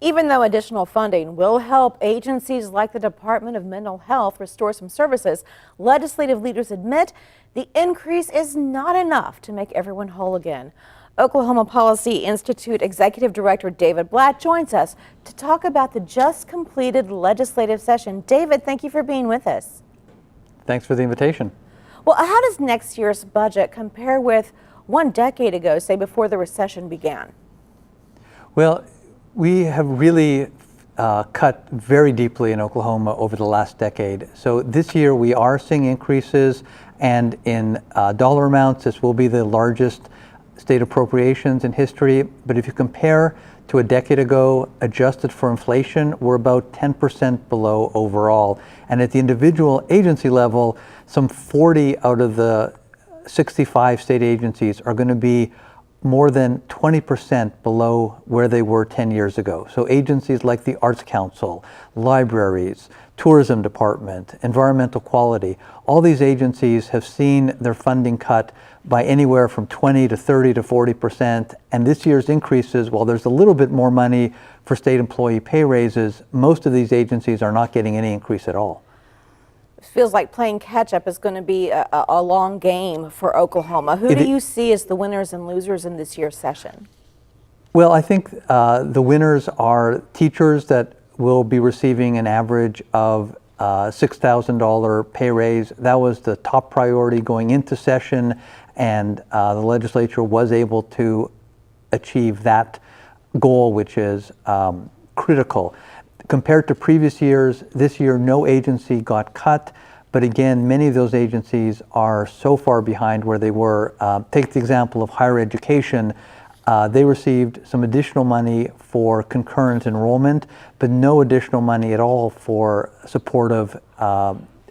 Even though additional funding will help agencies like the Department of Mental Health restore some services, legislative leaders admit the increase is not enough to make everyone whole again. Oklahoma Policy Institute Executive Director David Blatt joins us to talk about the just completed legislative session. David, thank you for being with us. Thanks for the invitation. Well, how does next year's budget compare with one decade ago, say before the recession began? Well, we have really cut very deeply in Oklahoma over the last decade. So this year we are seeing increases, and in dollar amounts, this will be the largest state appropriations in history. But if you compare to a decade ago, adjusted for inflation, we're about 10% below overall. And at the individual agency level, some 40 out of the 65 state agencies are going to be more than 20% below where they were 10 years ago. So agencies like the Arts Council, libraries, tourism department, environmental quality, all these agencies have seen their funding cut by anywhere from 20 to 30 to 40%. And this year's increases, while there's a little bit more money for state employee pay raises, most of these agencies are not getting any increase at all. It feels like playing catch up is going to be a long game for Oklahoma. Who do you see as the winners and losers in this year's session? Well, I think the winners are teachers that will be receiving an average of $6,000 pay raise. That was the top priority going into session, and the legislature was able to achieve that goal, which is critical. Compared to previous years, this year no agency got cut, but again, many of those agencies are so far behind where they were. Take the example of higher education. They received some additional money for concurrent enrollment, but no additional money at all for support of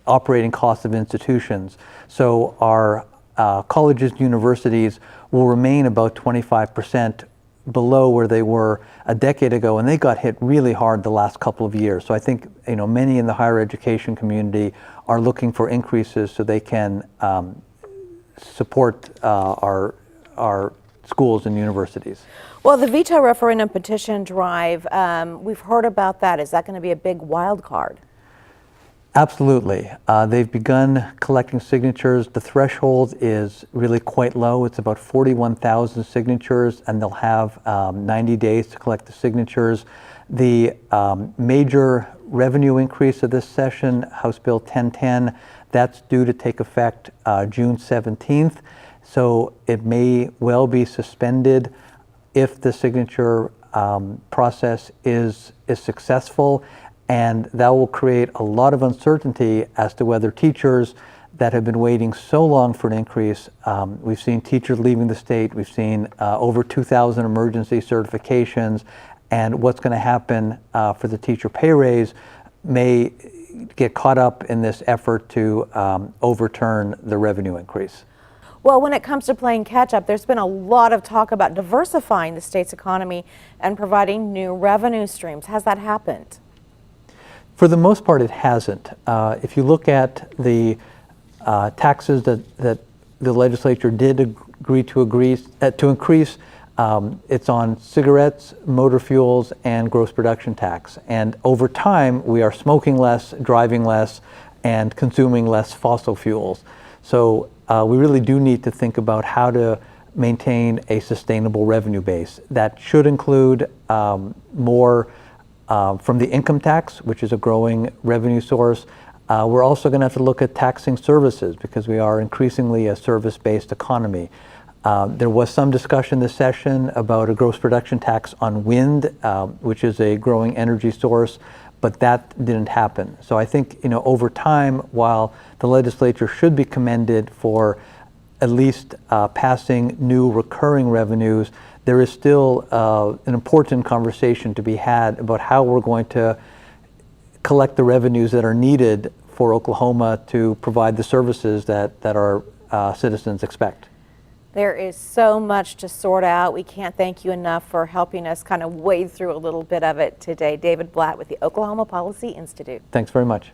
operating costs of institutions. So our colleges and universities will remain about 25% below where they were a decade ago, and they got hit really hard the last couple of years. So I think many in the higher education community are looking for increases so they can support our schools and universities. Well, the veto referendum petition drive, we've heard about that. Is that going to be a big wild card? Absolutely. They've begun collecting signatures. The threshold is really quite low. It's about 41,000 signatures, and they'll have 90 days to collect the signatures. The major revenue increase of this session, House Bill 1010, that's due to take effect June 17th. So it may well be suspended if the signature process is successful. And that will create a lot of uncertainty as to whether teachers that have been waiting so long for an increase, we've seen teachers leaving the state, we've seen over 2,000 emergency certifications, and what's going to happen for the teacher pay raise may get caught up in this effort to overturn the revenue increase. Well, when it comes to playing catch up, there's been a lot of talk about diversifying the state's economy and providing new revenue streams. Has that happened? For the most part, it hasn't. If you look at the taxes that the legislature did agree to increase, it's on cigarettes, motor fuels, and gross production tax. And over time, we are smoking less, driving less, and consuming less fossil fuels. So we really do need to think about how to maintain a sustainable revenue base. That should include more from the income tax, which is a growing revenue source. We're also going to have to look at taxing services because we are increasingly a service-based economy. There was some discussion this session about a gross production tax on wind, which is a growing energy source, but that didn't happen. So I think, over time, while the legislature should be commended for at least passing new recurring revenues, there is still an important conversation to be had about how we're going to collect the revenues that are needed for Oklahoma to provide the services that our citizens expect. There is so much to sort out. We can't thank you enough for helping us kind of wade through a little bit of it today. David Blatt with the Oklahoma Policy Institute. Thanks very much.